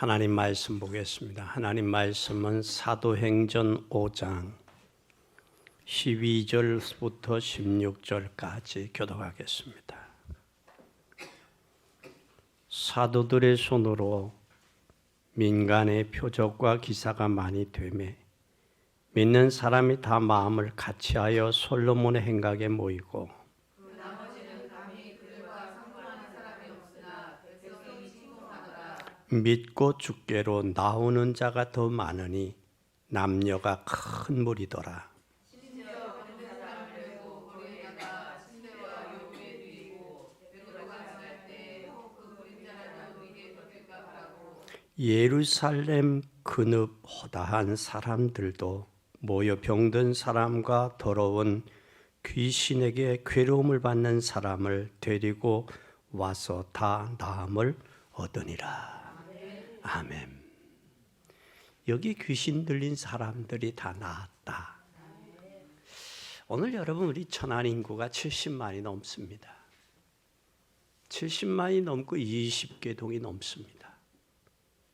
하나님 말씀 보겠습니다. 하나님 말씀은 사도행전 5장 12절부터 16절까지 교독하겠습니다. 사도들의 손으로 민간의 표적과 기사가 많이 되매 믿는 사람이 다 마음을 같이하여 솔로몬의 행각에 모이고 믿고 주께로 나오는 자가 더 많으니 남녀가 큰 무리더라. 예루살렘 근읍 허다한 사람들도 모여 병든 사람과 더러운 귀신에게 괴로움을 받는 사람을 데리고 와서 다 나음을 얻으니라. 아멘. 여기 귀신 들린 사람들이 다 나았다. 오늘 여러분 우리 천안 인구가 70만이 넘습니다. 70만이 넘고 20개 동이 넘습니다.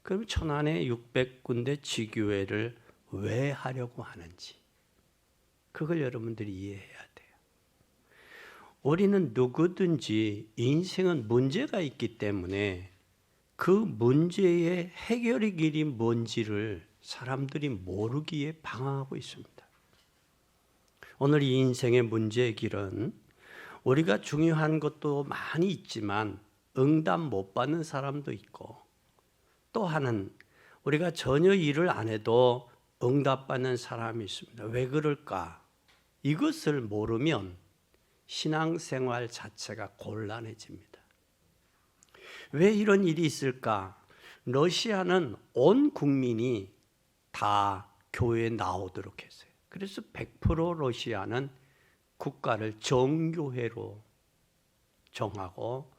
그럼 천안에 600군데 지교회를 왜 하려고 하는지 그걸 여러분들이 이해해야 돼요. 우리는 누구든지 인생은 문제가 있기 때문에 그 문제의 해결의 길이 뭔지를 사람들이 모르기에 방황하고 있습니다. 오늘 이 인생의 문제의 길은 우리가 중요한 것도 많이 있지만 응답 못 받는 사람도 있고 또 하나는 우리가 전혀 일을 안 해도 응답받는 사람이 있습니다. 왜 그럴까? 이것을 모르면 신앙생활 자체가 곤란해집니다. 왜 이런 일이 있을까? 러시아는 온 국민이 다 교회에 나오도록 했어요. 그래서 100% 러시아는 국가를 정교회로 정하고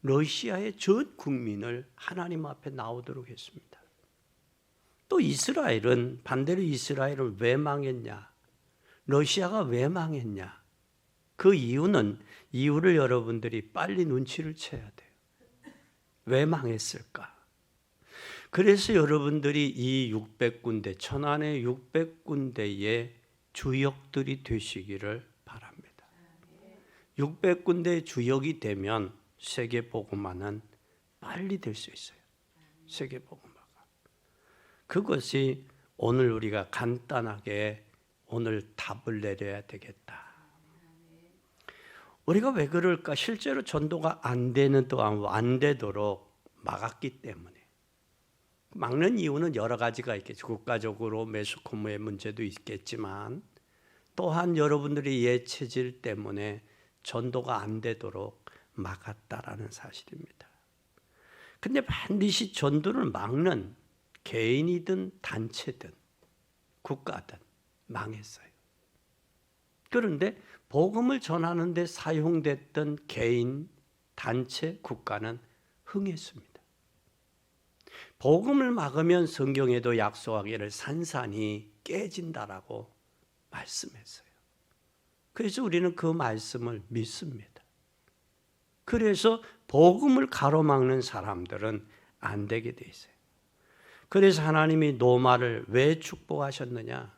러시아의 전 국민을 하나님 앞에 나오도록 했습니다. 또 이스라엘은 반대로 이스라엘은 왜 망했냐? 러시아가 왜 망했냐? 그 이유를 여러분들이 빨리 눈치를 채야 돼요. 왜 망했을까? 그래서 여러분들이 이 600군데, 천안의 600군데의 주역들이 되시기를 바랍니다. 600군데 주역이 되면 세계복음화는 빨리 될 수 있어요. 세계복음화가. 그것이 오늘 우리가 간단하게 오늘 답을 내려야 되겠다. 우리가 왜 그럴까? 실제로 전도가 안 되는 동안 안 되도록 막았기 때문에. 막는 이유는 여러 가지가 있겠죠. 국가적으로 매스컴의 문제도 있겠지만 또한 여러분들의 예체질 때문에 전도가 안 되도록 막았다라는 사실입니다. 근데 반드시 전도를 막는 개인이든 단체든 국가든 망했어요. 그런데 복음을 전하는 데 사용됐던 개인, 단체, 국가는 흥했습니다. 복음을 막으면 성경에도 약속하기를 산산이 깨진다라고 말씀했어요. 그래서 우리는 그 말씀을 믿습니다. 그래서 복음을 가로막는 사람들은 안 되게 돼 있어요. 그래서 하나님이 로마를 왜 축복하셨느냐?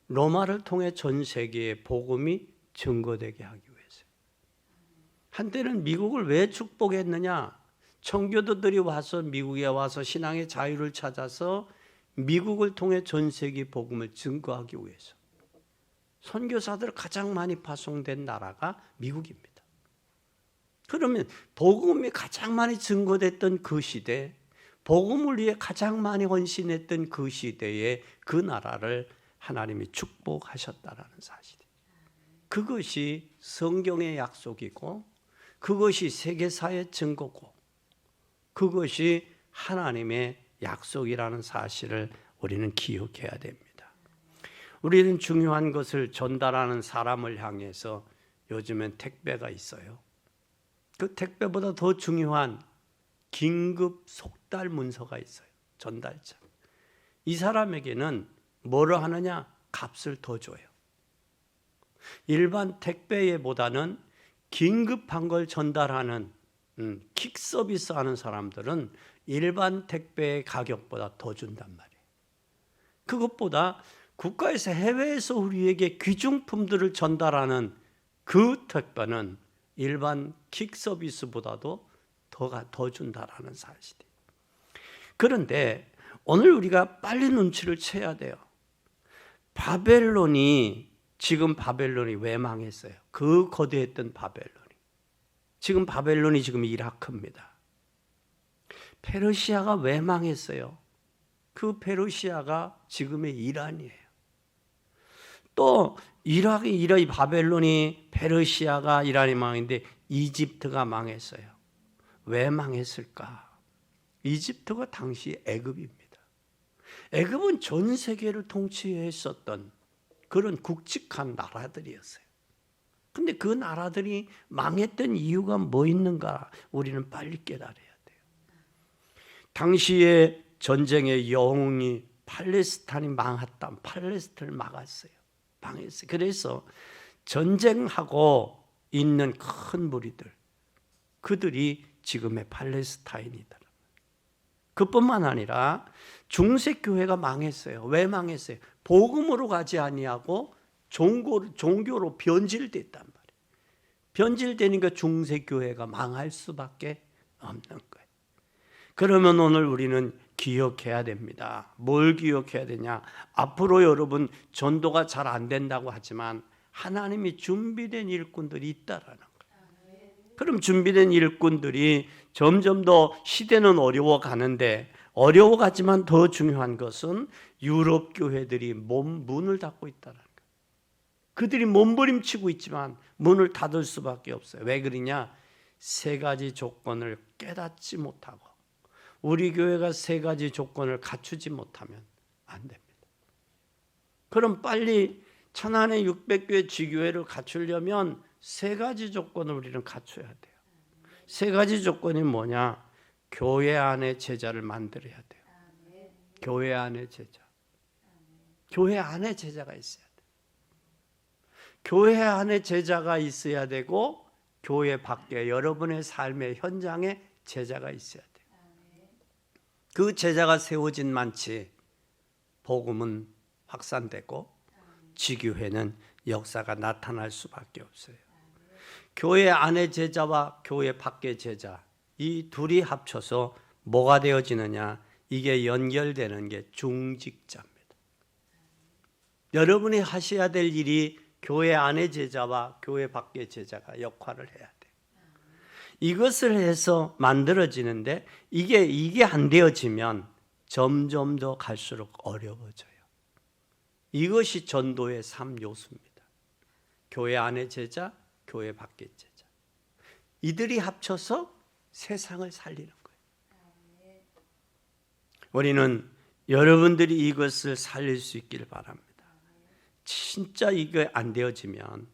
로마를 통해 전 세계에 복음이 증거되게 하기 위해서요. 한때는 미국을 왜 축복했느냐? 청교도들이 와서 미국에 와서 신앙의 자유를 찾아서 미국을 통해 전 세계 복음을 증거하기 위해서. 선교사들 가장 많이 파송된 나라가 미국입니다. 그러면 복음이 가장 많이 증거됐던 그 시대, 복음을 위해 가장 많이 헌신했던 그 시대에 그 나라를 하나님이 축복하셨다라는 사실이에요. 그것이 성경의 약속이고 그것이 세계사의 증거고 그것이 하나님의 약속이라는 사실을 우리는 기억해야 됩니다. 우리는 중요한 것을 전달하는 사람을 향해서 요즘엔 택배가 있어요. 그 택배보다 더 중요한 긴급 속달 문서가 있어요. 전달자. 이 사람에게는 뭐를 하느냐? 값을 더 줘요. 일반 택배보다는 긴급한 걸 전달하는 킥 서비스 하는 사람들은 일반 택배의 가격보다 더 준단 말이에요. 그것보다 국가에서 해외에서 우리에게 귀중품들을 전달하는 그 택배는 일반 킥 서비스보다도 더 준다라는 사실이에요. 그런데 오늘 우리가 빨리 눈치를 채야 돼요. 지금 바벨론이 왜 망했어요? 그 거대했던 바벨론이. 지금 바벨론이 지금 이라크입니다. 페르시아가 왜 망했어요? 그 페르시아가 지금의 이란이에요. 또 이라크, 바벨론이, 페르시아가, 이란이 망했는데 이집트가 망했어요. 왜 망했을까? 이집트가 당시 애굽입니다. 애굽은 전 세계를 통치했었던 그런 굵직한 나라들이었어요. 근데 그 나라들이 망했던 이유가 뭐 있는가? 우리는 빨리 깨달아야 돼요. 당시에 전쟁의 영웅이 팔레스타인이 망했다. 팔레스타인을 막았어요. 망했어요. 그래서 전쟁하고 있는 큰 무리들, 그들이 지금의 팔레스타인이다. 그뿐만 아니라 중세교회가 망했어요. 왜 망했어요? 복음으로 가지 아니하고 종교로 변질됐단 말이에요. 변질되니까 중세교회가 망할 수밖에 없는 거예요. 그러면 오늘 우리는 기억해야 됩니다. 뭘 기억해야 되냐? 앞으로 여러분 전도가 잘 안 된다고 하지만 하나님이 준비된 일꾼들이 있다라는 거예요. 그럼 준비된 일꾼들이 점점 더 시대는 어려워가는데, 어려워가지만 더 중요한 것은 유럽 교회들이 문을 닫고 있다는 거예요. 그들이 몸부림치고 있지만 문을 닫을 수밖에 없어요. 왜 그러냐? 세 가지 조건을 깨닫지 못하고, 우리 교회가 세 가지 조건을 갖추지 못하면 안 됩니다. 그럼 빨리 천안의 600교회 지교회를 갖추려면 세 가지 조건을 우리는 갖춰야 돼요. 세 가지 조건이 뭐냐? 교회 안에 제자를 만들어야 돼요. 교회 안에 제자. 교회 안에 제자가 있어야 돼요. 교회 안에 제자가 있어야 되고, 교회 밖에 여러분의 삶의 현장에 제자가 있어야 돼요. 그 제자가 세워진 만치 복음은 확산되고 지교회는 역사가 나타날 수밖에 없어요. 교회 안의 제자와 교회 밖의 제자, 이 둘이 합쳐서 뭐가 되어지느냐? 이게 연결되는 게 중직자입니다. 여러분이 하셔야 될 일이 교회 안의 제자와 교회 밖의 제자가 역할을 해야 돼요. 이것을 해서 만들어지는데 이게 안 되어지면 점점 더 갈수록 어려워져요. 이것이 전도의 3요소입니다. 교회 안의 제자, 교회 밖의 제자. 이들이 합쳐서 세상을 살리는 거예요. 우리는 여러분들이 이것을 살릴 수 있기를 바랍니다. 진짜 이게 안 되어지면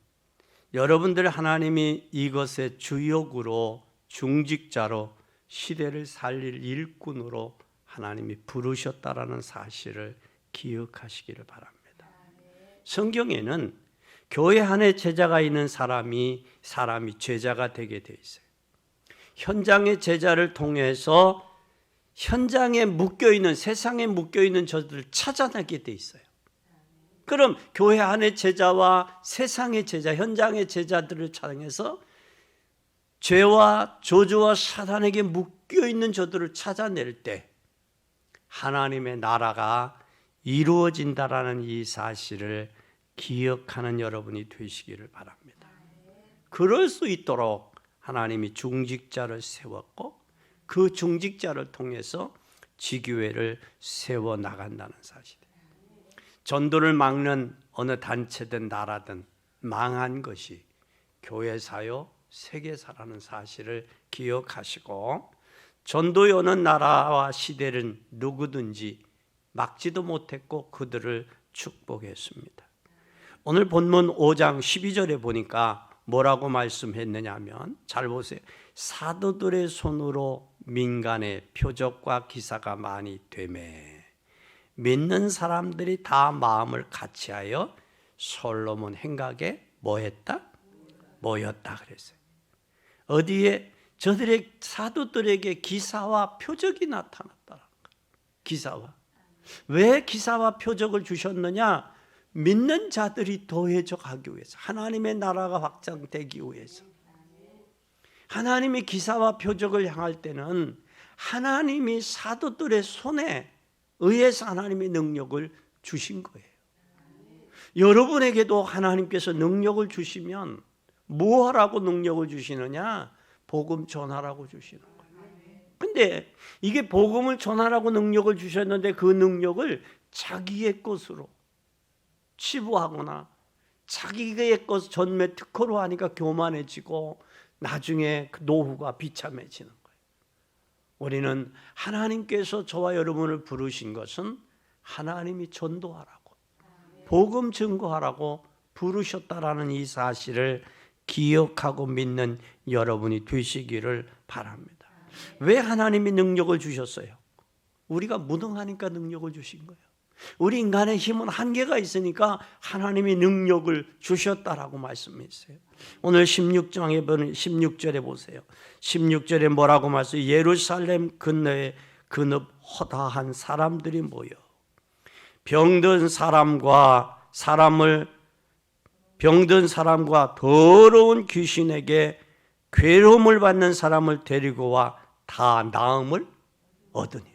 여러분들 하나님이 이것의 주역으로, 중직자로, 시대를 살릴 일꾼으로 하나님이 부르셨다라는 사실을 기억하시기를 바랍니다. 성경에는 교회 안에 제자가 있는 사람이 제자가 되게 돼 있어요. 현장의 제자를 통해서 현장에 묶여있는, 세상에 묶여있는 저들을 찾아내게 돼 있어요. 그럼 교회 안의 제자와 세상의 제자, 현장의 제자들을 찾아내서 죄와 저주와 사단에게 묶여있는 저들을 찾아낼 때 하나님의 나라가 이루어진다라는 이 사실을 기억하는 여러분이 되시기를 바랍니다. 그럴 수 있도록 하나님이 중직자를 세웠고 그 중직자를 통해서 지교회를 세워나간다는 사실이에요. 전도를 막는 어느 단체든 나라든 망한 것이 교회사요, 세계사라는 사실을 기억하시고, 전도 여는 나라와 시대는 누구든지 막지도 못했고 그들을 축복했습니다. 오늘 본문 5장 12절에 보니까 뭐라고 말씀했느냐 하면, 잘 보세요. 사도들의 손으로 민간의 표적과 기사가 많이 되매 믿는 사람들이 다 마음을 같이하여 솔로몬 행각에 뭐 했다? 모였다 그랬어요. 어디에? 저들의 사도들에게 기사와 표적이 나타났다는 거예요. 기사와. 왜 기사와 표적을 주셨느냐? 믿는 자들이 더해져 가기 위해서, 하나님의 나라가 확장되기 위해서. 하나님이 기사와 표적을 향할 때는 하나님이 사도들의 손에 의해서 하나님의 능력을 주신 거예요. 여러분에게도 하나님께서 능력을 주시면 뭐 하라고 능력을 주시느냐? 복음 전하라고 주시는 거예요. 근데 이게 복음을 전하라고 능력을 주셨는데 그 능력을 자기의 것으로 치부하거나 자기의 것 전매 특허로 하니까 교만해지고 나중에 그 노후가 비참해지는 거예요. 우리는 하나님께서 저와 여러분을 부르신 것은 하나님이 전도하라고, 복음 증거하라고 부르셨다라는 이 사실을 기억하고 믿는 여러분이 되시기를 바랍니다. 왜 하나님이 능력을 주셨어요? 우리가 무능하니까 능력을 주신 거예요. 우리 인간의 힘은 한계가 있으니까 하나님이 능력을 주셨다라고 말씀했어요. 오늘 16절에 보세요. 16절에 뭐라고 말씀해요? 예루살렘 근너에 그늪 허다한 사람들이 모여 병든 사람과 더러운 귀신에게 괴로움을 받는 사람을 데리고 와 다 나음을 얻으니라.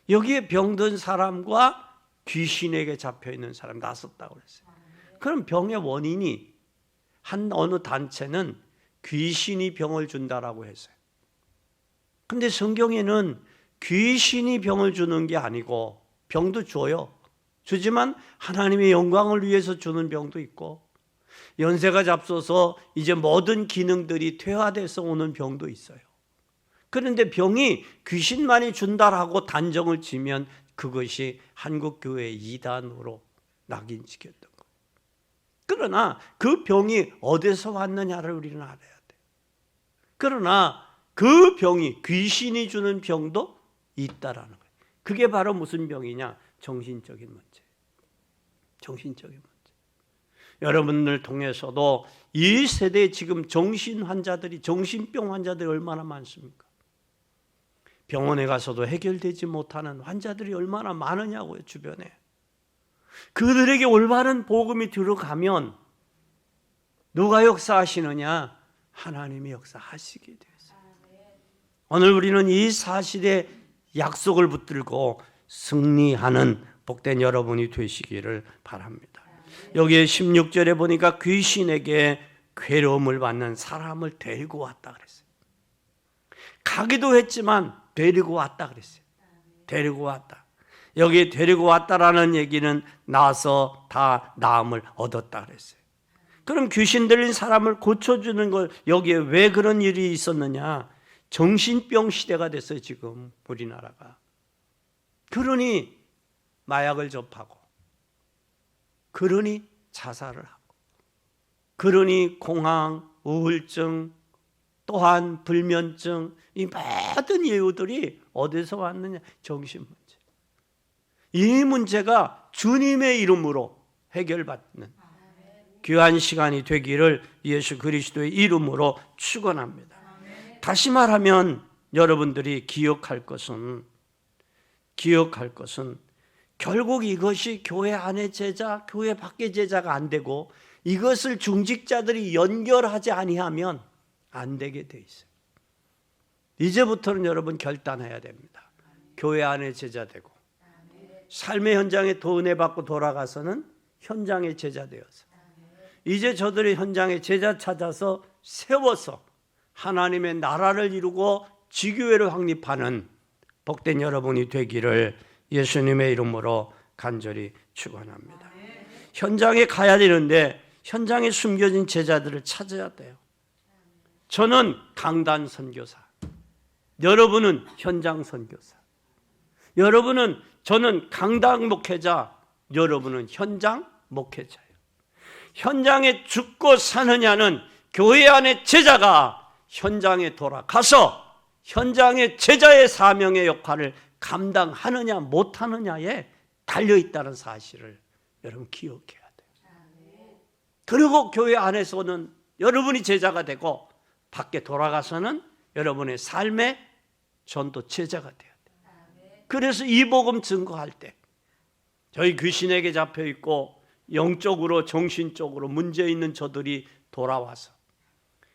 여기에 병든 사람과 귀신에게 잡혀있는 사람 나섰다고 그랬어요. 그럼 병의 원인이 어느 단체는 귀신이 병을 준다라고 했어요. 근데 성경에는 귀신이 병을 주는 게 아니고, 병도 줘요. 주지만 하나님의 영광을 위해서 주는 병도 있고, 연세가 잡숴서 이제 모든 기능들이 퇴화돼서 오는 병도 있어요. 그런데 병이 귀신만이 준다라고 단정을 지면 그것이 한국교회의 이단으로 낙인찍혔던 거예요. 그러나 그 병이 어디서 왔느냐를 우리는 알아야 돼요. 그러나 그 병이 귀신이 주는 병도 있다라는 거예요. 그게 바로 무슨 병이냐? 정신적인 문제. 정신적인 문제. 여러분들 통해서도 이 세대에 지금 정신병 환자들이 얼마나 많습니까? 병원에 가서도 해결되지 못하는 환자들이 얼마나 많으냐고요, 주변에. 그들에게 올바른 복음이 들어가면 누가 역사하시느냐? 하나님이 역사하시게 되었어요. 오늘 우리는 이 사실에 약속을 붙들고 승리하는 복된 여러분이 되시기를 바랍니다. 여기에 16절에 보니까 귀신에게 괴로움을 받는 사람을 데리고 왔다 그랬어요. 가기도 했지만 데리고 왔다 그랬어요. 데리고 왔다. 여기 데리고 왔다라는 얘기는 나서 다 나음을 얻었다 그랬어요. 그럼 귀신 들린 사람을 고쳐주는 걸, 여기에 왜 그런 일이 있었느냐? 정신병 시대가 됐어요, 지금 우리나라가. 그러니 마약을 접하고, 그러니 자살을 하고, 그러니 공황, 우울증, 또한 불면증, 이 모든 이유들이 어디서 왔느냐? 정신 문제. 이 문제가 주님의 이름으로 해결받는 귀한 시간이 되기를 예수 그리스도의 이름으로 축원합니다. 다시 말하면 여러분들이 기억할 것은 결국 이것이 교회 안의 제자, 교회 밖의 제자가 안 되고 이것을 중직자들이 연결하지 아니하면 안 되게 돼 있어요. 이제부터는 여러분 결단해야 됩니다. 교회 안에 제자 되고 삶의 현장에 더 은혜 받고 돌아가서는 현장의 제자 되어서 이제 저들이 현장에 제자 찾아서 세워서 하나님의 나라를 이루고 지교회를 확립하는 복된 여러분이 되기를 예수님의 이름으로 간절히 축원합니다. 현장에 가야 되는데 현장에 숨겨진 제자들을 찾아야 돼요. 저는 강단 선교사, 여러분은 현장 선교사. 저는 강단 목회자, 여러분은 현장 목회자예요. 현장에 죽고 사느냐는 교회 안의 제자가 현장에 돌아가서 현장의 제자의 사명의 역할을 감당하느냐 못하느냐에 달려있다는 사실을 여러분 기억해야 돼요. 그리고 교회 안에서는 여러분이 제자가 되고 밖에 돌아가서는 여러분의 삶의 전도 제자가 되어야 돼요. 그래서 이 복음 증거할 때 저희 귀신에게 잡혀 있고 영적으로 정신적으로 문제 있는 저들이 돌아와서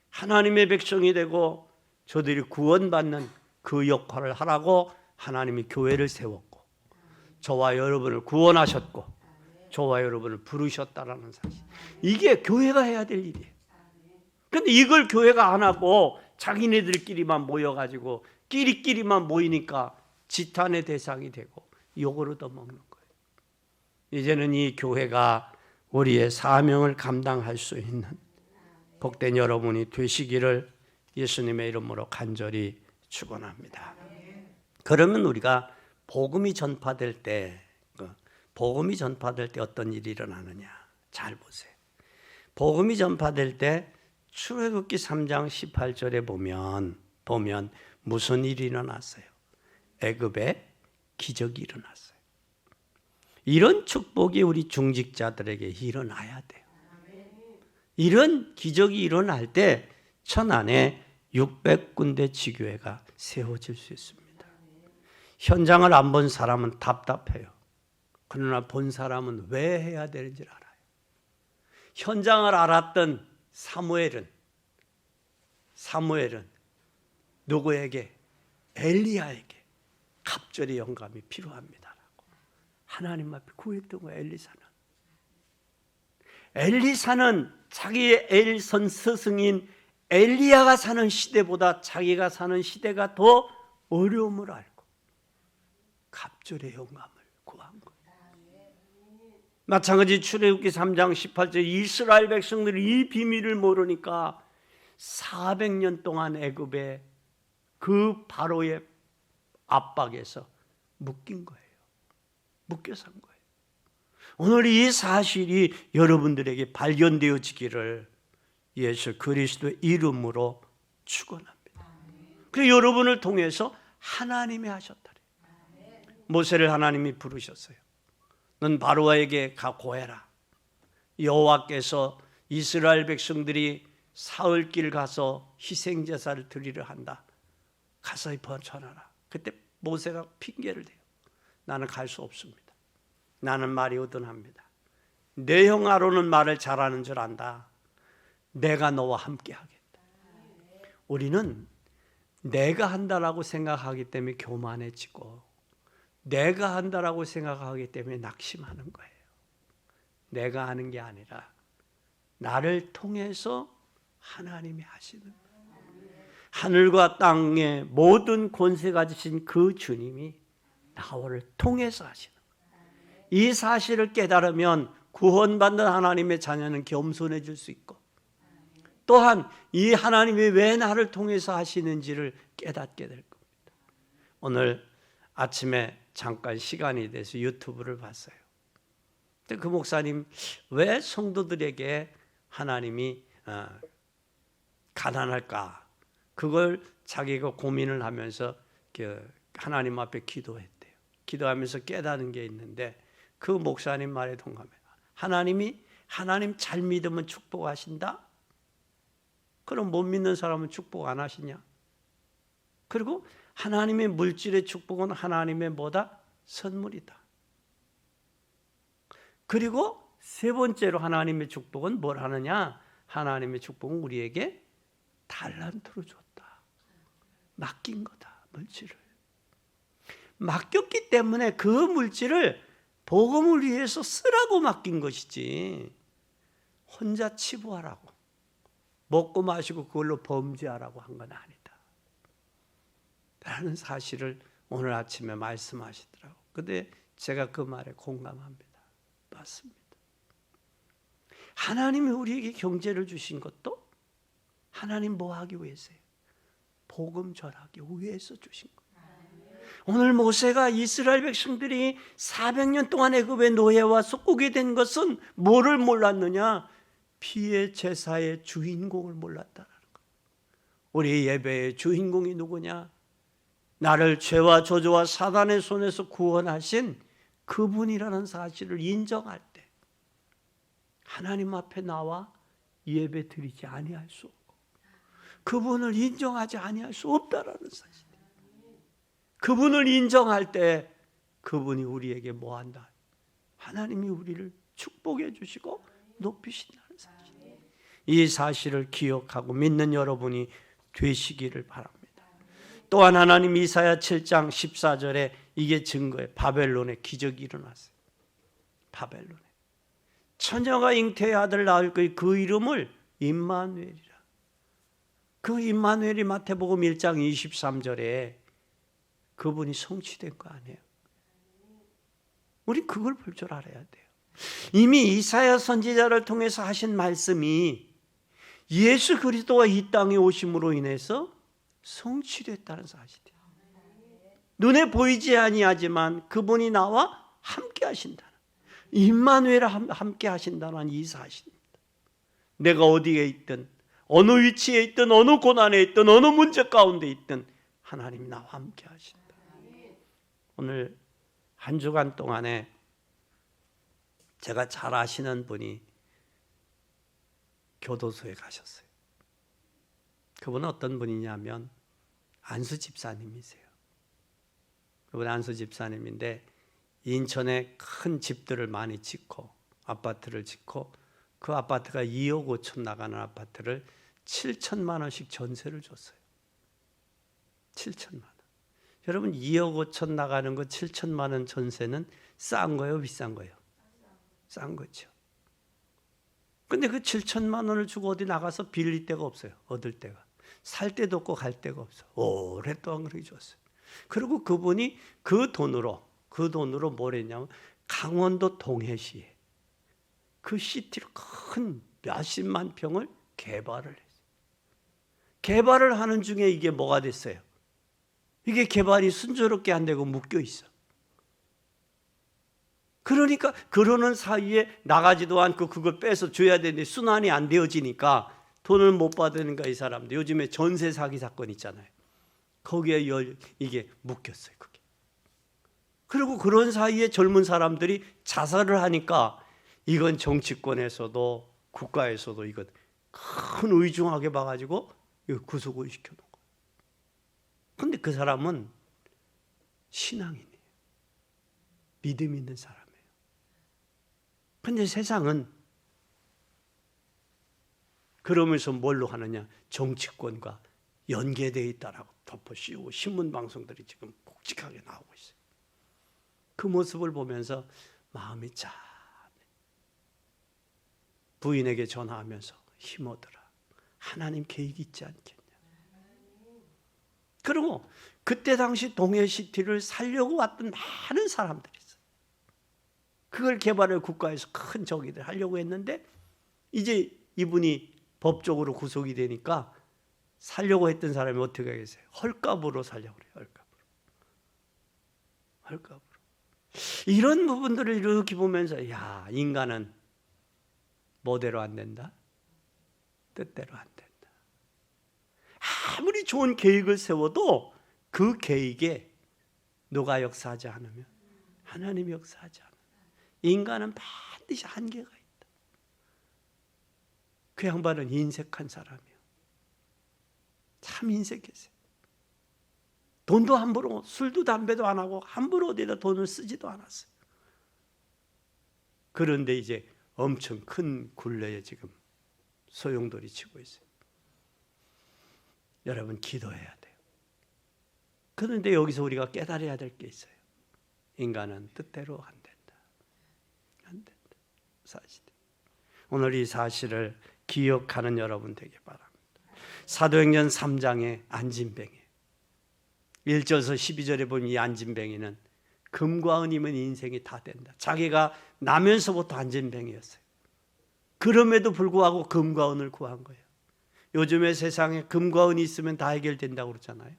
하나님의 백성이 되고 저들이 구원받는 그 역할을 하라고 하나님이 교회를 세웠고 저와 여러분을 구원하셨고 저와 여러분을 부르셨다라는 사실, 이게 교회가 해야 될 일이에요. 그런데 이걸 교회가 안 하고 자기네들끼리만 모여가지고 끼리끼리만 모이니까 지탄의 대상이 되고 욕을 얻어먹는 거예요. 이제는 이 교회가 우리의 사명을 감당할 수 있는 복된 여러분이 되시기를 예수님의 이름으로 간절히 축원합니다. 그러면 우리가 복음이 전파될 때 어떤 일이 일어나느냐 잘 보세요. 복음이 전파될 때 출애굽기 3장 18절에 보면 무슨 일이 일어났어요? 애굽에 기적이 일어났어요. 이런 축복이 우리 중직자들에게 일어나야 돼요. 이런 기적이 일어날 때 천안에 600군데 지교회가 세워질 수 있습니다. 현장을 안 본 사람은 답답해요. 그러나 본 사람은 왜 해야 되는지를 알아요. 현장을 알았던 사무엘은 누구에게? 엘리야에게 갑절의 영감이 필요합니다라고 하나님 앞에 구했던 거예요. 엘리사는 자기의 엘선 스승인 엘리야가 사는 시대보다 자기가 사는 시대가 더 어려움을 알고 갑절의 영감을 구한 거예요. 마찬가지 출애굽기 3장 18절 이스라엘 백성들이 이 비밀을 모르니까 400년 동안 애굽의 그 바로의 압박에서 묶인 거예요. 묶여 산 거예요. 오늘 이 사실이 여러분들에게 발견되어지기를 예수 그리스도의 이름으로 축원합니다. 그래서 여러분을 통해서 하나님이 하셨다래. 모세를 하나님이 부르셨어요. 넌 바로에게 고해라. 여호와께서 이스라엘 백성들이 사흘길 가서 희생제사를 드리려 한다. 가서 전하라. 그때 모세가 핑계를 대요. 나는 갈 수 없습니다. 나는 말이 어둔합니다. 내 형 아론은 말을 잘하는 줄 안다. 내가 너와 함께 하겠다. 우리는 내가 한다라고 생각하기 때문에 교만해지고 내가 한다라고 생각하기 때문에 낙심하는 거예요. 내가 하는 게 아니라 나를 통해서 하나님이 하시는 거예요. 하늘과 땅의 모든 권세 가지신 그 주님이 나를 통해서 하시는 거예요. 이 사실을 깨달으면 구원받는 하나님의 자녀는 겸손해질 수 있고 또한 이 하나님이 왜 나를 통해서 하시는지를 깨닫게 될 겁니다. 오늘 아침에 잠깐 시간이 돼서 유튜브를 봤어요. 근데 그 목사님 왜 성도들에게 하나님이 가난할까? 그걸 자기가 고민을 하면서 하나님 앞에 기도했대요. 기도하면서 깨닫는 게 있는데 그 목사님 말에 동감해요. 하나님 잘 믿으면 축복하신다? 그럼 못 믿는 사람은 축복 안 하시냐? 그리고 하나님의 물질의 축복은 하나님의 뭐다? 선물이다. 그리고 세 번째로 하나님의 축복은 뭘 하느냐? 하나님의 축복은 우리에게 달란트로 줬다. 맡긴 거다. 물질을. 맡겼기 때문에 그 물질을 복음을 위해서 쓰라고 맡긴 것이지 혼자 치부하라고 먹고 마시고 그걸로 범죄하라고 한 건 아니다 라는 사실을 오늘 아침에 말씀하시더라고요. 근데 제가 그 말에 공감합니다. 맞습니다. 하나님이 우리에게 경제를 주신 것도 하나님 뭐 하기 위해서요? 복음 전하기 위해서 주신 거예요. 오늘 모세가 이스라엘 백성들이 400년 동안 애굽의 노예와 속국이 된 것은 뭐를 몰랐느냐? 피의 제사의 주인공을 몰랐다는 거예요. 우리 예배의 주인공이 누구냐? 나를 죄와 저주와 사단의 손에서 구원하신 그분이라는 사실을 인정할 때 하나님 앞에 나와 예배 드리지 아니할 수 없고 그분을 인정하지 아니할 수 없다라는 사실. 그분을 인정할 때 그분이 우리에게 뭐 한다? 하나님이 우리를 축복해 주시고 높이신다는 사실. 이 사실을 기억하고 믿는 여러분이 되시기를 바랍니다. 또한 하나님 이사야 7장 14절에 이게 증거예요. 바벨론에 기적이 일어났어요. 바벨론에 처녀가 잉태의 아들 낳을 그 이름을 임마누엘이라. 그 임마누엘이 마태복음 1장 23절에 그분이 성취된 거 아니에요. 우리 그걸 볼 줄 알아야 돼요. 이미 이사야 선지자를 통해서 하신 말씀이 예수 그리스도가 이 땅에 오심으로 인해서 성취됐다는 사실이에요. 눈에 보이지 아니하지만 그분이 나와 함께 하신다는, 임마누엘과 함께 하신다는 이 사실입니다. 내가 어디에 있든 어느 위치에 있든 어느 고난에 있든 어느 문제 가운데 있든 하나님이 나와 함께 하신다. 오늘 한 주간 동안에 제가 잘 아시는 분이 교도소에 가셨어요. 그분은 어떤 분이냐면 안수 집사님이세요. 그분 안수 집사님인데 인천에 큰 집들을 많이 짓고 아파트를 짓고 그 아파트가 2억 5천 나가는 아파트를 7천만 원씩 전세를 줬어요. 7천만 원. 여러분 2억 5천 나가는 거 7천만 원 전세는 싼 거예요? 비싼 거예요? 싼 거죠. 근데 그 7천만 원을 주고 어디 나가서 빌릴 데가 없어요. 얻을 데가. 살 데도 없고 갈 데가 없어. 오랫동안 그렇게 줬어요. 그리고 그분이 그 돈으로 뭘 했냐면 강원도 동해시에 그 시티로 큰 몇십만 평을 개발을 했어요. 개발을 하는 중에 이게 뭐가 됐어요? 이게 개발이 순조롭게 안 되고 묶여 있어. 그러니까 그러는 사이에 나가지도 않고 그걸 빼서 줘야 되는데 순환이 안 되어지니까 돈을 못 받으니까 이 사람들 요즘에 전세 사기 사건 있잖아요. 거기에 이게 묶였어요. 그게. 그리고 그런 사이에 젊은 사람들이 자살을 하니까 이건 정치권에서도 국가에서도 이건 큰 의중하게 봐가지고 구속을 시켜놓은 거예요. 근데 그 사람은 신앙인이에요. 믿음 있는 사람이에요. 근데 세상은 그러면서 뭘로 하느냐? 정치권과 연계되어 있다라고 덮어 씌우고 신문 방송들이 지금 굵직하게 나오고 있어요. 그 모습을 보면서 마음이 짠해. 부인에게 전화하면서 힘오더라. 하나님 계획이 있지 않겠냐. 그리고 그때 당시 동해시티를 살려고 왔던 많은 사람들이 있어요. 그걸 개발을 국가에서 큰 저기들 하려고 했는데 이제 이분이 법적으로 구속이 되니까 살려고 했던 사람이 어떻게 하겠어요? 헐값으로 살려고 그래요. 헐값으로. 이런 부분들을 이렇게 보면서 야, 인간은 뭐대로 안 된다? 뜻대로 안 된다. 아무리 좋은 계획을 세워도 그 계획에 누가 역사하지 않으면 하나님이 역사하지 않으면 인간은 반드시 한계가 있다. 그 양반은 인색한 사람이에요. 참 인색했어요. 돈도 함부로 술도 담배도 안 하고 함부로 어디다 돈을 쓰지도 않았어요. 그런데 이제 엄청 큰 굴레에 지금 소용돌이 치고 있어요. 여러분 기도해야 돼요. 그런데 여기서 우리가 깨달아야 될 게 있어요. 인간은 뜻대로 안 된다. 안 된다. 사실. 오늘 이 사실을 기억하는 여러분 되길 바랍니다. 사도행전 3장의 안진뱅이 1절에서 12절에 보면 이 안진뱅이는 금과 은이면 인생이 다 된다. 자기가 나면서부터 안진뱅이였어요. 그럼에도 불구하고 금과 은을 구한 거예요. 요즘의 세상에 금과 은이 있으면 다 해결된다고 그러잖아요.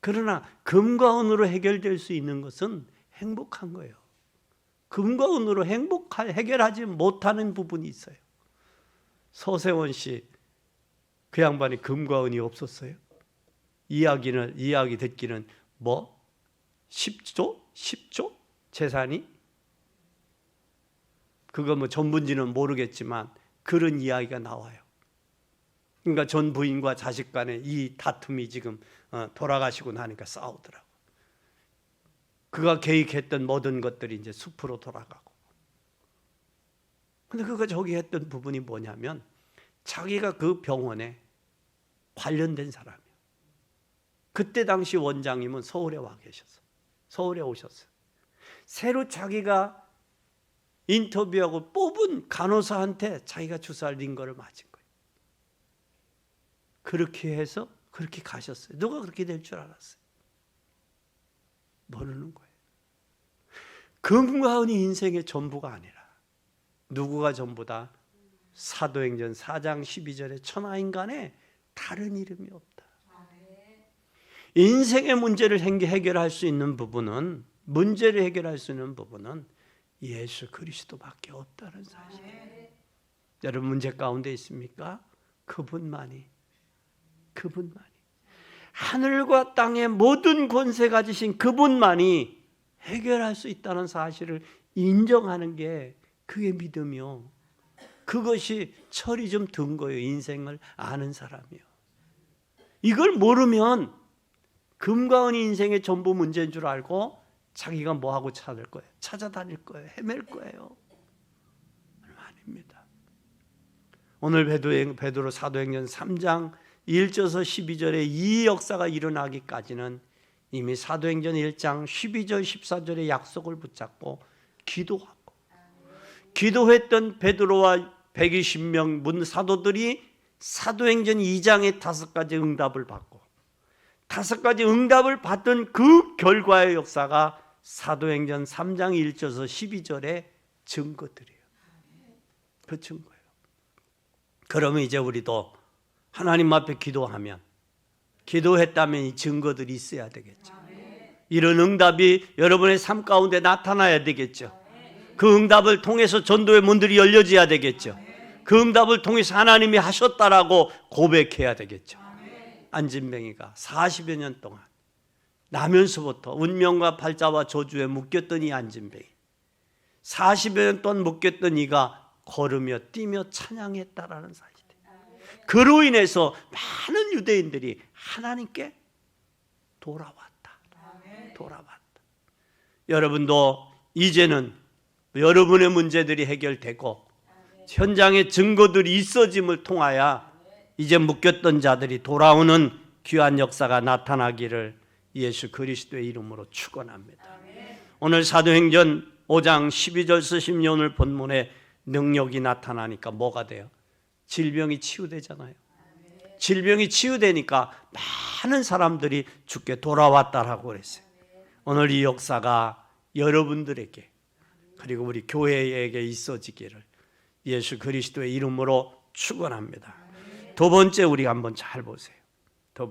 그러나 금과 은으로 해결될 수 있는 것은 행복한 거예요. 금과 은으로 해결하지 못하는 부분이 있어요. 서세원 씨, 그 양반이 금과 은이 없었어요. 이야기 듣기는 뭐 10조 재산이 그거 뭐 전문지는 모르겠지만 그런 이야기가 나와요. 그러니까 전 부인과 자식 간에 이 다툼이 지금 돌아가시고 나니까 싸우더라고. 그가 계획했던 모든 것들이 이제 숲으로 돌아가고. 근데 그가 저기 했던 부분이 뭐냐면 자기가 그 병원에 관련된 사람이에요. 그때 당시 원장님은 서울에 와 계셨어. 서울에 오셨어요. 새로 자기가 인터뷰하고 뽑은 간호사한테 자기가 주사를 린 거를 맞은 거예요. 그렇게 해서 그렇게 가셨어요. 누가 그렇게 될 줄 알았어요? 모르는 거예요. 금과은이 인생의 전부가 아니라 누구가 전부다? 사도행전 4장 12절에 천하인간에 다른 이름이 없다. 인생의 문제를 해결할 수 있는 부분은, 문제를 해결할 수 있는 부분은 예수 그리스도밖에 없다는 사실. 여러분 문제 가운데 있습니까? 그분만이 하늘과 땅의 모든 권세 가지신 그분만이 해결할 수 있다는 사실을 인정하는 게 그의 믿음이요. 그것이 철이 좀 든 거예요. 인생을 아는 사람이요. 이걸 모르면 금과 은이 인생의 전부 문제인 줄 알고 자기가 뭐하고 찾을 거예요? 찾아다닐 거예요. 헤맬 거예요. 아닙니다. 오늘 베드로 사도행전 3장 1절에서 12절에 이 역사가 일어나기까지는 이미 사도행전 1장 12절 14절의 약속을 붙잡고 기도하고, 기도했던 베드로와 120명 문 사도들이 사도행전 2장의 5가지 응답을 받고, 5가지 응답을 받던 그 결과의 역사가 사도행전 3장 1절에서 12절의 증거들이에요. 그 증거예요. 그러면 이제 우리도 하나님 앞에 기도하면, 기도했다면 이 증거들이 있어야 되겠죠. 이런 응답이 여러분의 삶 가운데 나타나야 되겠죠. 그 응답을 통해서 전도의 문들이 열려져야 되겠죠. 그 응답을 통해서 하나님이 하셨다라고 고백해야 되겠죠. 안진뱅이가 40여 년 동안 나면서부터 운명과 팔자와 저주에 묶였던 이 안진뱅이, 40여 년 동안 묶였던 이가 걸으며 뛰며 찬양했다라는 사실. 그로 인해서 많은 유대인들이 하나님께 돌아왔다. 여러분도 이제는 여러분의 문제들이 해결되고 현장의 증거들이 있어짐을 통하여 이제 묶였던 자들이 돌아오는 귀한 역사가 나타나기를 예수 그리스도의 이름으로 축원합니다. 오늘 사도행전 5장 12절에서 16절 본문에 능력이 나타나니까 뭐가 돼요? 질병이 치유되잖아요. 질병이 치유되니까 많은 사람들이 주께 돌아왔다라고 그랬어요. 오늘 이 역사가 여러분들에게 그리고 우리 교회에게 있어지기를 예수 그리스도의 이름으로 축원합니다. 두 번째, 우리 한번 잘 보세요. 두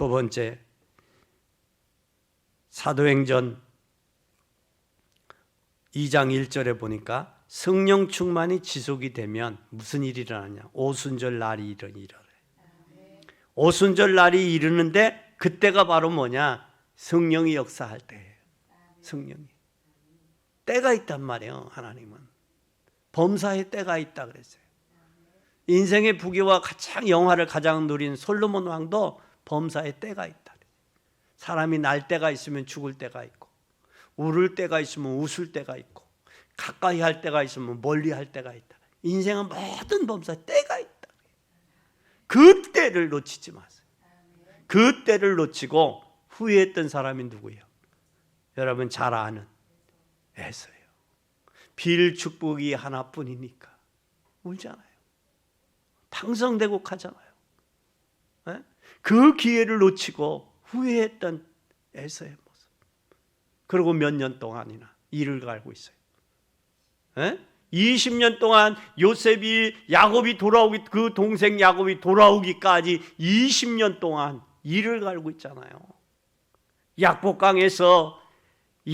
번째 사도행전 2장 1절에 보니까 성령 충만이 지속이 되면 무슨 일이 일어나냐? 오순절 날이 이르래. 오순절 날이 이르는데 그때가 바로 뭐냐? 성령이 역사할 때예요. 성령이. 때가 있단 말이에요. 하나님은. 범사에 때가 있다 그랬어요. 인생의 부귀와 영화를 가장 누린 솔로몬 왕도 범사에 때가 있다. 사람이 날 때가 있으면 죽을 때가 있고, 울을 때가 있으면 웃을 때가 있고, 가까이 할 때가 있으면 멀리 할 때가 있다. 인생은 모든 범사에 때가 있다. 그 때를 놓치지 마세요. 그 때를 놓치고 후회했던 사람이 누구예요? 여러분 잘 아는 에서예요. 빌 축복이 하나뿐이니까 울잖아요. 방성대곡하잖아요. 네? 그 기회를 놓치고 후회했던 에서의 모습. 그리고 몇 년 동안이나 이를 갈고 있어요. 20년 동안 야곱이 돌아오기, 그 동생 야곱이 돌아오기까지 20년 동안 이를 갈고 있잖아요. 약복강에서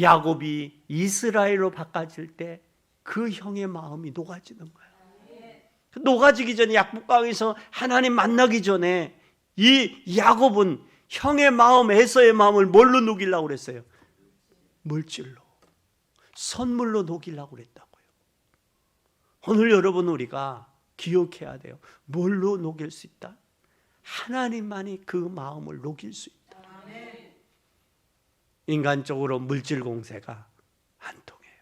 야곱이 이스라엘로 바꿔질 때 그 형의 마음이 녹아지는 거예요. 녹아지기 전에, 약복강에서 하나님 만나기 전에 이 야곱은 형의 마음, 에서의 마음을 뭘로 녹이려고 그랬어요? 물질로, 선물로 녹이려고 그랬다고요. 오늘 여러분, 우리가 기억해야 돼요. 뭘로 녹일 수 있다? 하나님만이 그 마음을 녹일 수 있다. 인간적으로 물질 공세가 안 통해요.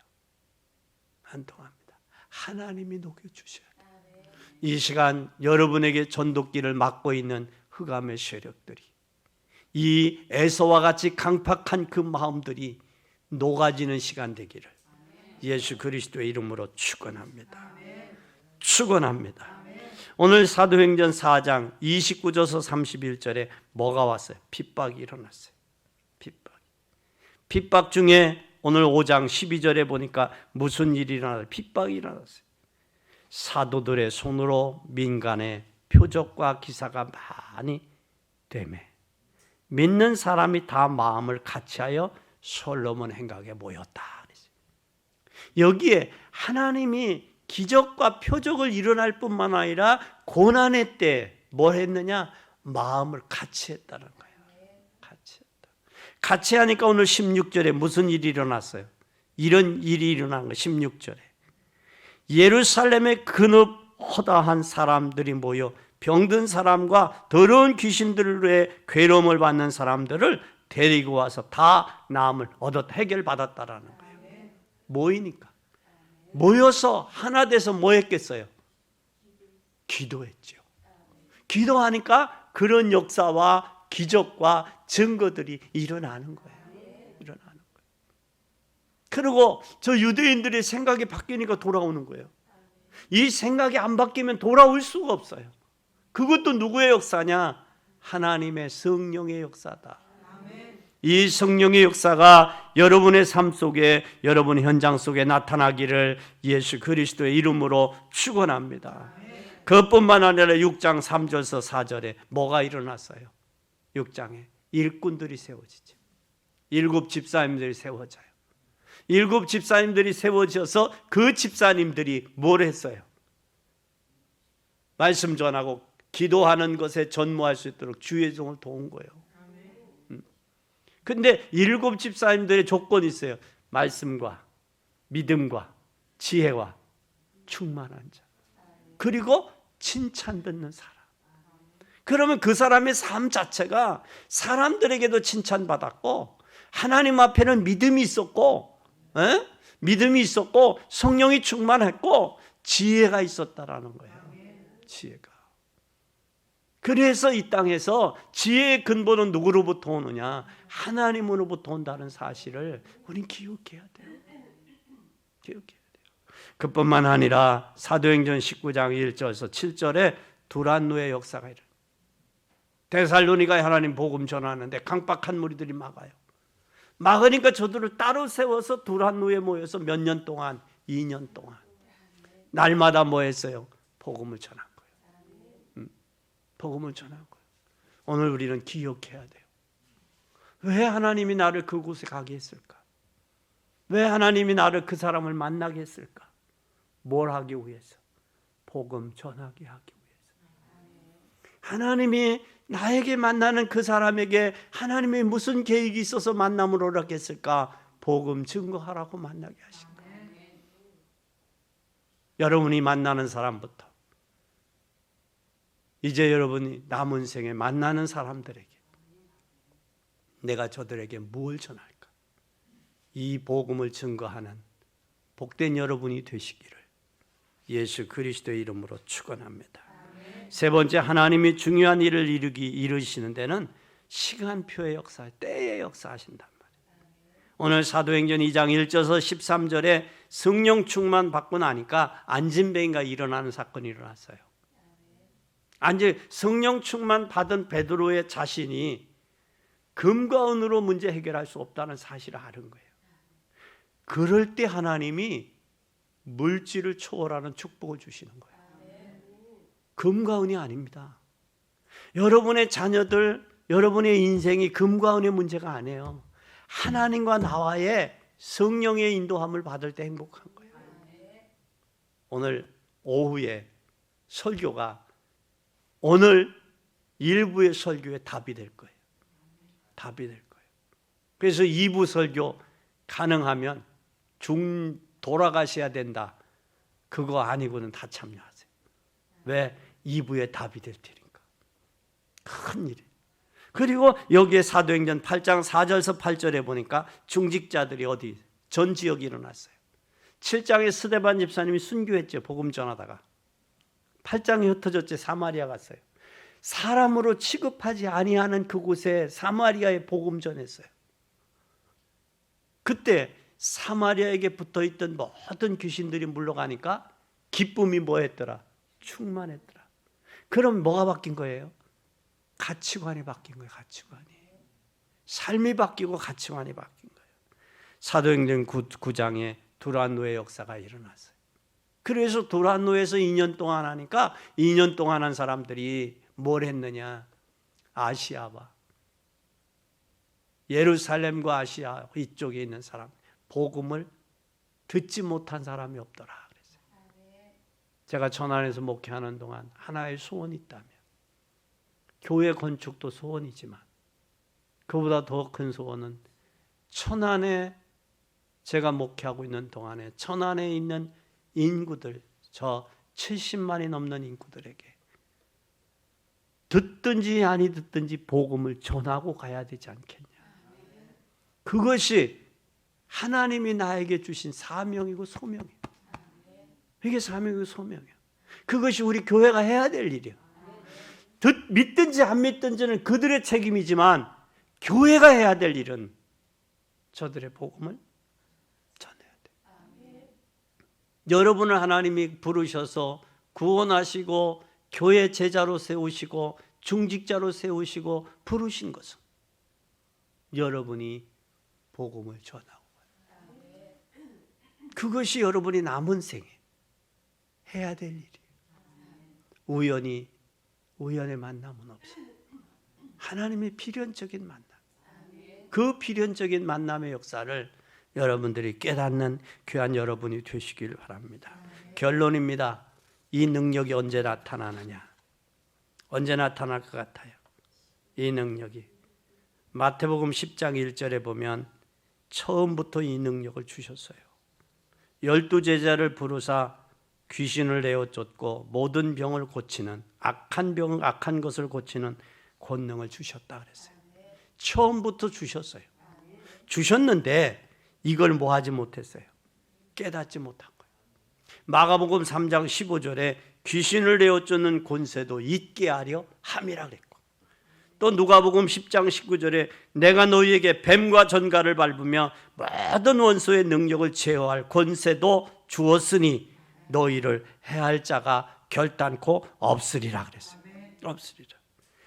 안 통합니다. 하나님이 녹여주셔야 돼요. 이 시간 여러분에게 전도기를 맡고 있는 흑암의 세력들이, 이 에서와 같이 강팍한 그 마음들이 녹아지는 시간 되기를 예수 그리스도의 이름으로 축원합니다. 축원합니다. 오늘 사도행전 4장 29절에서 31절에 뭐가 왔어요? 핍박이 일어났어요. 핍박 중에 오늘 5장 12절에 보니까 무슨 일이 일어났어요? 핍박이 일어났어요. 사도들의 손으로 민간의 표적과 기사가 많이 되매 믿는 사람이 다 마음을 같이하여 솔로몬 행각에 모였다. 여기에 하나님이 기적과 표적을 일어날 뿐만 아니라 고난의 때 뭘 했느냐? 마음을 같이 했다는 거예요. 같이 하니까 오늘 16절에 무슨 일이 일어났어요? 이런 일이 일어난 거 16절에 예루살렘에 근업 허다한 사람들이 모여 병든 사람과 더러운 귀신들의 괴로움을 받는 사람들을 데리고 와서 다 나음을 해결받았다라는 거예요. 모이니까 모여서 하나 돼서 뭐 했겠어요? 기도했죠. 기도하니까 그런 역사와 기적과 증거들이 일어나는 거예요. 그리고 저 유대인들의 생각이 바뀌니까 돌아오는 거예요. 이 생각이 안 바뀌면 돌아올 수가 없어요. 그것도 누구의 역사냐? 하나님의 성령의 역사다. 이 성령의 역사가 여러분의 삶 속에, 여러분의 현장 속에 나타나기를 예수 그리스도의 이름으로 축원합니다. 그것뿐만 아니라 6장 3절에서 4절에 뭐가 일어났어요? 6장에 일꾼들이 세워지죠. 7 집사님들이 세워져요. 7 집사님들이 세워져서 그 집사님들이 뭘 했어요? 말씀 전하고 기도하는 것에 전무할 수 있도록 주의 종을 도운 거예요. 근데 7 집사님들의 조건이 있어요. 말씀과 믿음과 지혜와 충만한 자, 그리고 칭찬 듣는 사람. 그러면 그 사람의 삶 자체가 사람들에게도 칭찬받았고 하나님 앞에는 믿음이 있었고, 믿음이 있었고 성령이 충만했고 지혜가 있었다라는 거예요. 지혜가. 그래서 이 땅에서 지혜의 근본은 누구로부터 오느냐? 하나님으로부터 온다는 사실을 우리는 기억해야 돼요. 기억해야 돼요. 그뿐만 아니라 사도행전 19장 1절에서 7절에 두란노의 역사가 일어나요. 데살로니가에 하나님 복음 전하는데 강박한 무리들이 막아요. 막으니까 저들을 따로 세워서 두란노에 모여서 몇 년 동안, 2년 동안 날마다 뭐 했어요? 복음을 전한 거예요. 복음을 전한 거예요. 오늘 우리는 기억해야 돼요. 왜 하나님이 나를 그곳에 가게 했을까? 왜 하나님이 나를 그 사람을 만나게 했을까? 뭘 하기 위해서? 복음 전하게 하기 위해서. 하나님이 나에게 만나는 그 사람에게 하나님의 무슨 계획이 있어서 만남을 허락했을까? 복음 증거하라고 만나게 하신 거예요. 여러분이 만나는 사람부터 이제 여러분이 남은 생에 만나는 사람들에게 내가 저들에게 뭘 전할까? 이 복음을 증거하는 복된 여러분이 되시기를 예수 그리스도의 이름으로 축원합니다. 세 번째, 하나님이 중요한 일을 이루시는 데는 시간표의 역사, 때의 역사하신단 말이에요. 오늘 사도행전 2장 1절에서 13절에 성령 충만 받고 나니까 안진뱅이가 일어나는 사건이 일어났어요. 성령 충만 받은 베드로의 자신이 금과 은으로 문제 해결할 수 없다는 사실을 아는 거예요. 그럴 때 하나님이 물질을 초월하는 축복을 주시는 거예요. 금과 은이 아닙니다. 여러분의 자녀들, 여러분의 인생이 금과 은의 문제가 아니에요. 하나님과 나와의 성령의 인도함을 받을 때 행복한 거예요. 오늘 오후에 설교가 오늘 일부의 설교의 답이 될 거예요. 답이 될 거예요. 그래서 2부 설교 가능하면 돌아가셔야 된다. 그거 아니고는 다 참여하세요. 왜? 2부의 답이 될 테니까. 큰 일이에요. 그리고 여기에 사도행전 8장 4절에서 8절에 보니까 중직자들이 어디 전 지역에 일어났어요. 7장에 스데반 집사님이 순교했죠. 복음 전하다가. 8장에 흩어졌지. 사마리아 갔어요. 사람으로 취급하지 아니하는 그곳에 사마리아에 복음 전했어요. 그때 사마리아에게 붙어있던 모든 귀신들이 물러가니까 기쁨이 뭐했더라? 충만했더라. 그럼 뭐가 바뀐 거예요? 가치관이 바뀐 거예요. 가치관이. 삶이 바뀌고 가치관이 바뀐 거예요. 사도행전 9장에 두란노의 역사가 일어났어요. 그래서 두란노에서 2년 동안 하니까 2년 동안 한 사람들이 뭘 했느냐? 아시아와 예루살렘과 아시아 이쪽에 있는 사람, 복음을 듣지 못한 사람이 없더라 그랬어요. 제가 천안에서 목회하는 동안 하나의 소원이 있다면, 교회 건축도 소원이지만 그보다 더 큰 소원은 천안에 제가 목회하고 있는 동안에 천안에 있는 인구들, 저 70만이 넘는 인구들에게 듣든지 아니 듣든지 복음을 전하고 가야 되지 않겠냐. 그것이 하나님이 나에게 주신 사명이고 소명이에요. 이게 사명이고 소명이에요. 그것이 우리 교회가 해야 될 일이에요. 믿든지 안 믿든지는 그들의 책임이지만 교회가 해야 될 일은 저들의 복음을 전해야 돼요. 여러분을 하나님이 부르셔서 구원하시고 교회 제자로 세우시고 중직자로 세우시고 부르신 것은 여러분이 복음을 전하고 가요. 그것이 여러분이 남은 생에 해야 될 일이에요. 우연의 만남은 없어요. 하나님의 필연적인 만남. 그 필연적인 만남의 역사를 여러분들이 깨닫는 귀한 여러분이 되시길 바랍니다. 결론입니다. 이 능력이 언제 나타나느냐? 언제 나타날 것 같아요? 이 능력이 마태복음 10장 1절에 보면 처음부터 이 능력을 주셨어요. 12제자를 부르사 귀신을 내어 쫓고 모든 병을 고치는 악한 것을 고치는 권능을 주셨다 그랬어요. 처음부터 주셨어요. 주셨는데 이걸 뭐 하지 못했어요? 깨닫지 못한 거예요. 마가복음 3장 15절에 귀신을 내어 쫓는 권세도 있게 하려 함이라 그랬고, 또 누가복음 10장 19절에 내가 너희에게 뱀과 전갈을 밟으며 모든 원수의 능력을 제어할 권세도 주었으니 너희를 해할 자가 결단코 없으리라 그랬어요. 없으리라.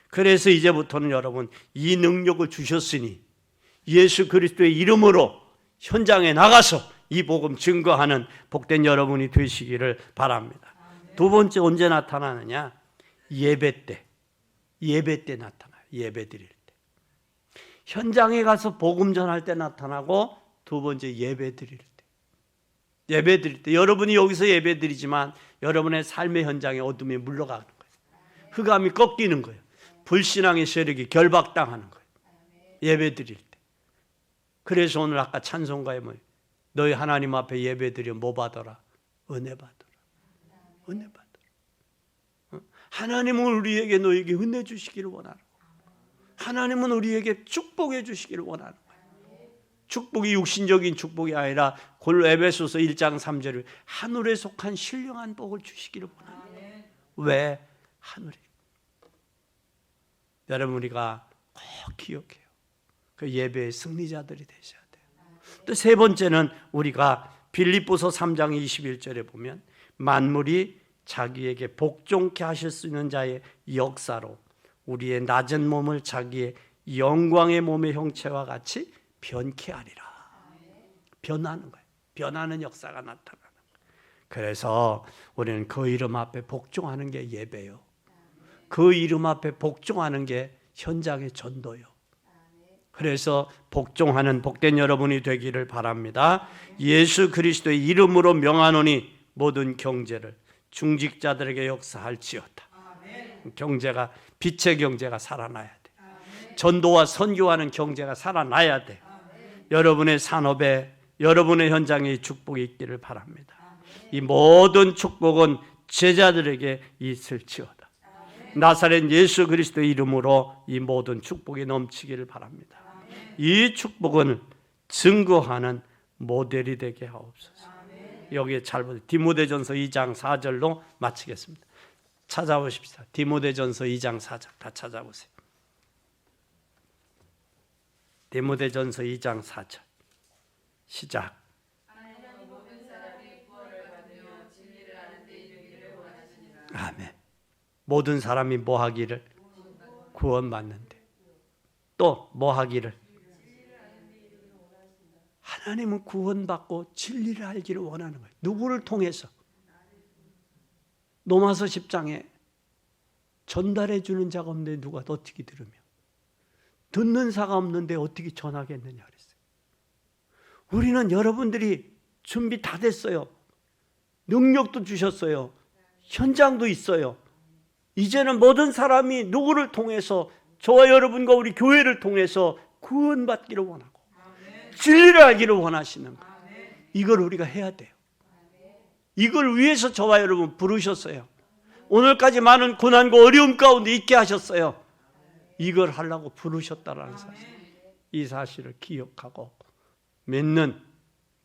그래서 이제부터는 여러분 이 능력을 주셨으니 예수 그리스도의 이름으로 현장에 나가서 이 복음 증거하는 복된 여러분이 되시기를 바랍니다. 두 번째 언제 나타나느냐? 예배 때 나타나요. 예배 드릴 때. 현장에 가서 복음 전할 때 나타나고, 두 번째 예배 드릴 때. 예배 드릴 때 여러분이 여기서 예배 드리지만 여러분의 삶의 현장에 어둠이 물러가는 거예요. 흑암이 꺾이는 거예요. 불신앙의 세력이 결박당하는 거예요. 예배 드릴 때. 그래서 오늘 아까 찬송가에 너희 하나님 앞에 예배 드려 뭐 받아라? 은혜 받아라. 은혜 받아라. 하나님은 우리에게 너에게 은혜 주시기를 원하는 거예요. 하나님은 우리에게 축복해 주시기를 원하는 거예요. 축복이 육신적인 축복이 아니라 에베소서 1장 3절을 하늘에 속한 신령한 복을 주시기를 원하는 거예요. 왜? 하늘에. 여러분 우리가 꼭 기억해요. 그 예배의 승리자들이 되셔야 돼요. 또 세 번째는 우리가 빌립보서 3장 21절에 보면 만물이 자기에게 복종케 하실 수 있는 자의 역사로 우리의 낮은 몸을 자기의 영광의 몸의 형체와 같이 변케 하리라. 변하는 거예요. 변하는 역사가 나타나는 거예요. 그래서 우리는 그 이름 앞에 복종하는 게 예배요. 그 이름 앞에 복종하는 게 현장의 전도요. 그래서 복종하는 복된 여러분이 되기를 바랍니다. 예수 그리스도의 이름으로 명하노니 모든 경제를 중직자들에게 역사할지어다. 경제가, 빛의 경제가 살아나야 돼. 전도와 선교하는 경제가 살아나야 돼. 여러분의 산업에, 여러분의 현장에 축복이 있기를 바랍니다. 이 모든 축복은 제자들에게 있을지어다. 나사렛 예수 그리스도의 이름으로 이 모든 축복이 넘치기를 바랍니다. 이 축복은 증거하는 모델이 되게 하옵소서. 여기에 잘 보세요. 디모데전서 2장 4절로 마치겠습니다. 찾아보십시다. 디모데전서 2장 4절 다 찾아보세요. 디모데전서 2장 4절 시작. 아멘. 모든 사람이 뭐 하기를? 구원받는데. 또 뭐 하기를? 하나님은 구원받고 진리를 알기를 원하는 거예요. 누구를 통해서? 로마서 10장에 전달해 주는 자가 없는데 누가 어떻게 들으며, 듣는 자가 없는데 어떻게 전하겠느냐 그랬어요. 우리는 여러분들이 준비 다 됐어요. 능력도 주셨어요. 현장도 있어요. 이제는 모든 사람이 누구를 통해서, 저와 여러분과 우리 교회를 통해서 구원받기를 원하고 진리를 알기를 원하시는 거예요. 이걸 우리가 해야 돼요. 이걸 위해서 저와 여러분 부르셨어요. 오늘까지 많은 고난과 어려움 가운데 있게 하셨어요. 이걸 하려고 부르셨다라는 사실, 이 사실을 기억하고 맺는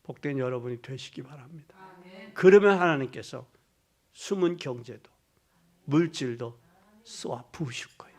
복된 여러분이 되시기 바랍니다. 그러면 하나님께서 숨은 경제도 물질도 쏘아 부으실 거예요.